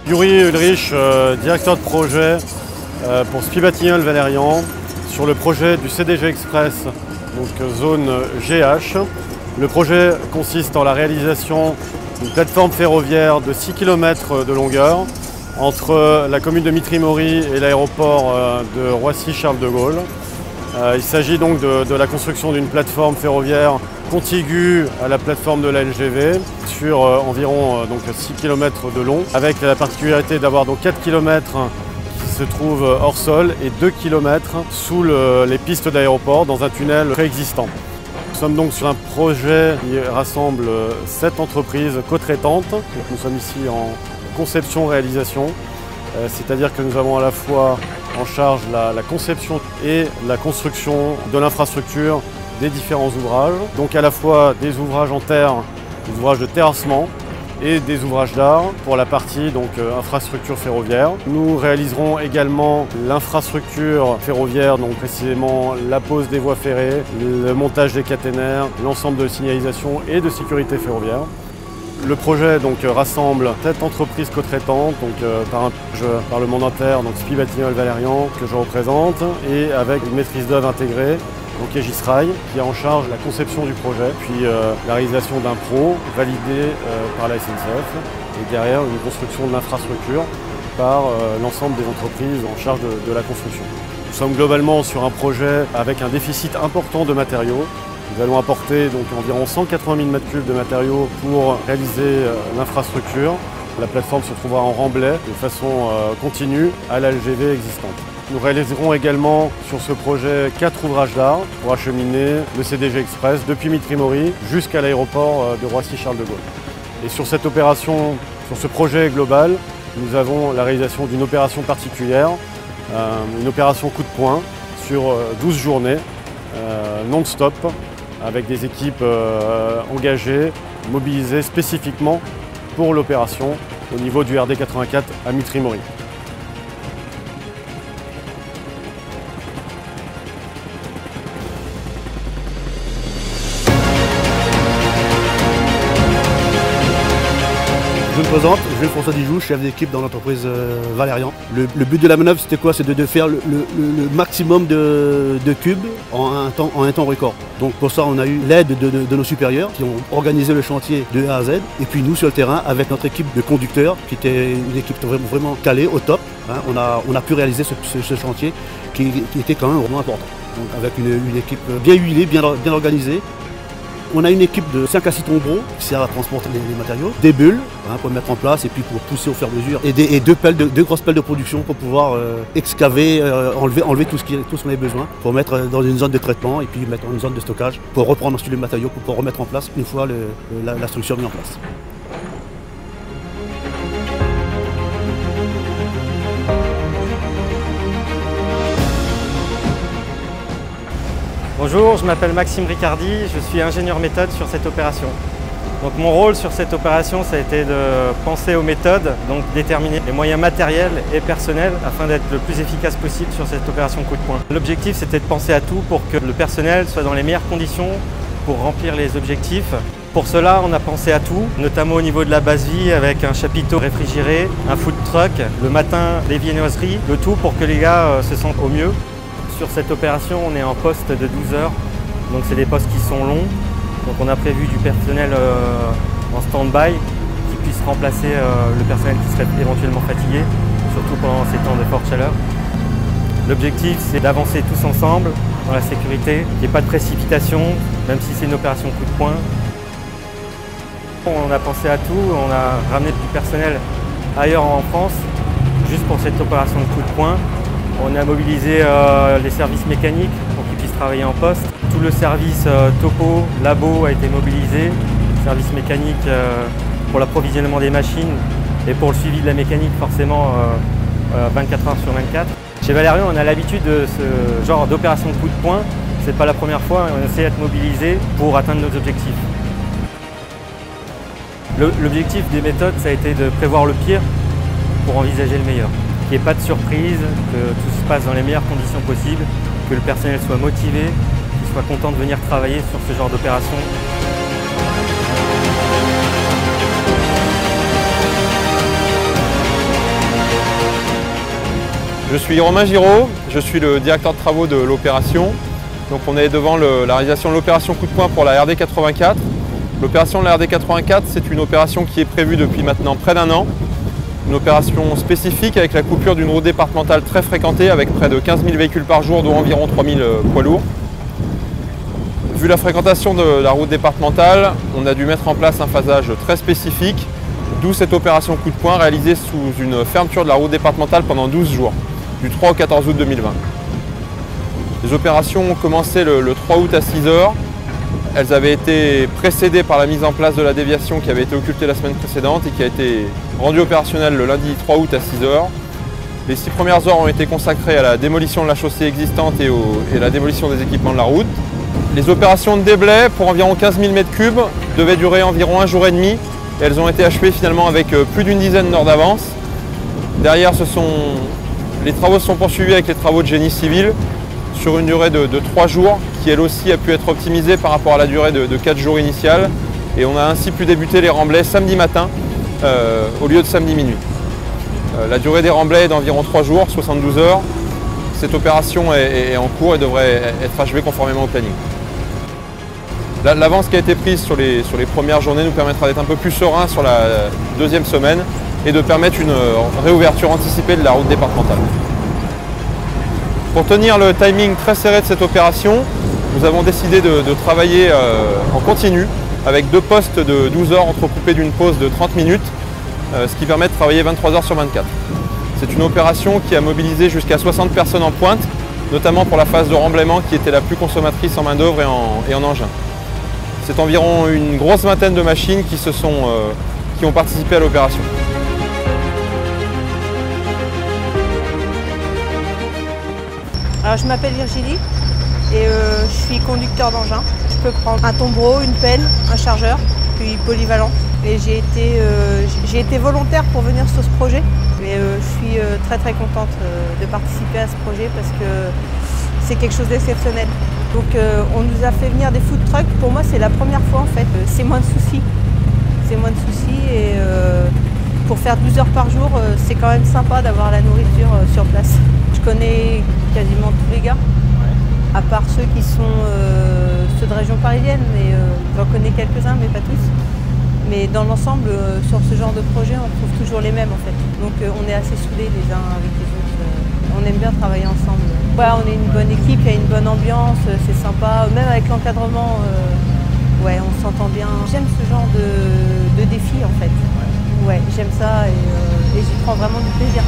Yuri Ulrich, directeur de projet pour SPI Batignolles-Valérian sur le projet du CDG Express, donc zone GH. Le projet consiste en la réalisation d'une plateforme ferroviaire de 6 km de longueur entre la commune de Mitry-Mory et l'aéroport de Roissy-Charles de Gaulle. Il s'agit donc de la construction d'une plateforme ferroviaire contiguë à la plateforme de la LGV sur environ 6 km de long, avec la particularité d'avoir 4 km qui se trouvent hors sol et 2 km sous les pistes d'aéroport dans un tunnel préexistant. Nous sommes donc sur un projet qui rassemble 7 entreprises co-traitantes. Nous sommes ici en conception-réalisation, c'est-à-dire que nous avons à la fois en charge la conception et la construction de l'infrastructure des différents ouvrages. Donc à la fois des ouvrages en terre, des ouvrages de terrassement et des ouvrages d'art pour la partie infrastructure ferroviaire. Nous réaliserons également l'infrastructure ferroviaire, donc précisément la pose des voies ferrées, le montage des caténaires, l'ensemble de signalisation et de sécurité ferroviaire. Le projet rassemble 7 entreprises co-traitantes par le mandataire, SPI Batignolles-Valérian, que je représente, et avec une maîtrise d'œuvre intégrée, Aegis-Rail, qui a en charge la conception du projet, puis la réalisation d'un pro validé par la SNCF, et derrière une construction de l'infrastructure par l'ensemble des entreprises en charge de la construction. Nous sommes globalement sur un projet avec un déficit important de matériaux. Nous allons apporter environ 180 000 m3 de matériaux pour réaliser l'infrastructure. La plateforme se trouvera en remblai de façon continue à la LGV existante. Nous réaliserons également sur ce projet 4 ouvrages d'art pour acheminer le CDG Express depuis Mitry-Mory jusqu'à l'aéroport de Roissy-Charles de Gaulle. Et sur cette opération, sur ce projet global, nous avons la réalisation d'une opération particulière, une opération coup de poing sur 12 journées non-stop, avec des équipes engagées, mobilisées spécifiquement pour l'opération au niveau du RD 84 à Mitry-Mory. Je me présente, je suis François Dijoux, chef d'équipe dans l'entreprise Valérian. Le but de la manœuvre, c'était quoi? C'était de faire le maximum de cubes en un temps record. Donc pour ça, on a eu l'aide de nos supérieurs qui ont organisé le chantier de A à Z. Et puis nous, sur le terrain, avec notre équipe de conducteurs, qui était une équipe vraiment calée, au top, on a pu réaliser ce chantier qui était quand même vraiment important. Donc avec une équipe bien huilée, bien organisée. On a une équipe de 5 à 6 tombereaux qui sert à transporter les matériaux, des bulles pour mettre en place et puis pour pousser au fur et à mesure, et deux grosses pelles de production pour pouvoir excaver, enlever tout ce qu'on avait besoin, pour mettre dans une zone de traitement et puis mettre dans une zone de stockage pour reprendre ensuite les matériaux pour pouvoir remettre en place une fois la structure mise en place. Bonjour, je m'appelle Maxime Ricardi, je suis ingénieur méthode sur cette opération. Donc mon rôle sur cette opération, ça a été de penser aux méthodes, donc déterminer les moyens matériels et personnels afin d'être le plus efficace possible sur cette opération coup de poing. L'objectif, c'était de penser à tout pour que le personnel soit dans les meilleures conditions pour remplir les objectifs. Pour cela, on a pensé à tout, notamment au niveau de la base vie avec un chapiteau réfrigéré, un food truck, le matin des viennoiseries, le tout pour que les gars se sentent au mieux. Sur cette opération, on est en poste de 12 heures, donc c'est des postes qui sont longs. Donc on a prévu du personnel en stand-by qui puisse remplacer le personnel qui serait éventuellement fatigué, surtout pendant ces temps de forte chaleur. L'objectif, c'est d'avancer tous ensemble dans la sécurité, qu'il n'y ait pas de précipitation, même si c'est une opération coup de poing. On a pensé à tout, on a ramené du personnel ailleurs en France, juste pour cette opération de coup de poing. On a mobilisé les services mécaniques pour qu'ils puissent travailler en poste. Tout le service topo, labo a été mobilisé. Service mécanique pour l'approvisionnement des machines et pour le suivi de la mécanique forcément 24 heures sur 24. Chez Valérian, on a l'habitude de ce genre d'opération de coup de poing. C'est pas la première fois, on essaie d'être mobilisé pour atteindre nos objectifs. L'objectif des méthodes, ça a été de prévoir le pire pour envisager le meilleur. Qu'il n'y ait pas de surprise, que tout se passe dans les meilleures conditions possibles, que le personnel soit motivé, qu'il soit content de venir travailler sur ce genre d'opération. Je suis Romain Giraud, je suis le directeur de travaux de l'opération. Donc on est devant la réalisation de l'opération coup de poing pour la RD 84. L'opération de la RD 84, c'est une opération qui est prévue depuis maintenant près d'1 an. Une opération spécifique avec la coupure d'une route départementale très fréquentée avec près de 15 000 véhicules par jour, dont environ 3 000 poids lourds. Vu la fréquentation de la route départementale, on a dû mettre en place un phasage très spécifique, d'où cette opération coup de poing réalisée sous une fermeture de la route départementale pendant 12 jours, du 3 au 14 août 2020. Les opérations ont commencé le 3 août à 6 h. Elles avaient été précédées par la mise en place de la déviation qui avait été occultée la semaine précédente et qui a été rendue opérationnelle le lundi 3 août à 6 h. Les 6 premières heures ont été consacrées à la démolition de la chaussée existante et la démolition des équipements de la route. Les opérations de déblai pour environ 15 000 m3 devaient durer environ 1 jour et demi et elles ont été achevées finalement avec plus d'une dizaine d'heures d'avance. Derrière, les travaux se sont poursuivis avec les travaux de génie civil sur une durée de 3 jours qui elle aussi a pu être optimisée par rapport à la durée de 4 jours initiale et on a ainsi pu débuter les remblais samedi matin au lieu de samedi minuit. La durée des remblais est d'environ 3 jours, 72 heures. Cette opération est en cours et devrait être achevée conformément au planning. L'avance qui a été prise sur les premières journées nous permettra d'être un peu plus serein sur la deuxième semaine et de permettre une réouverture anticipée de la route départementale. Pour tenir le timing très serré de cette opération, nous avons décidé de travailler en continu avec 2 postes de 12 heures entrecoupés d'une pause de 30 minutes, ce qui permet de travailler 23 heures sur 24. C'est une opération qui a mobilisé jusqu'à 60 personnes en pointe, notamment pour la phase de remblaiement qui était la plus consommatrice en main-d'œuvre et en engin. C'est environ une grosse vingtaine de machines qui ont participé à l'opération. Alors, je m'appelle Virginie et je suis conducteur d'engin. Je peux prendre un tombereau, une pelle, un chargeur, puis polyvalent. Et j'ai été volontaire pour venir sur ce projet. Mais je suis très contente de participer à ce projet parce que c'est quelque chose d'exceptionnel. Donc on nous a fait venir des food trucks. Pour moi c'est la première fois en fait. C'est moins de soucis. C'est moins de soucis et pour faire 12 heures par jour, c'est quand même sympa d'avoir la nourriture sur place. Je connais quasiment tous les gars, à part ceux qui sont ceux de région parisienne, mais j'en connais quelques-uns, mais pas tous. Mais dans l'ensemble, sur ce genre de projet, on trouve toujours les mêmes en fait. Donc on est assez soudés les uns avec les autres. On aime bien travailler ensemble. Ouais, on est une bonne équipe, il y a une bonne ambiance, c'est sympa. Même avec l'encadrement, ouais, on s'entend bien. J'aime ce genre de défi en fait. Ouais, j'aime ça et j'y prends vraiment du plaisir.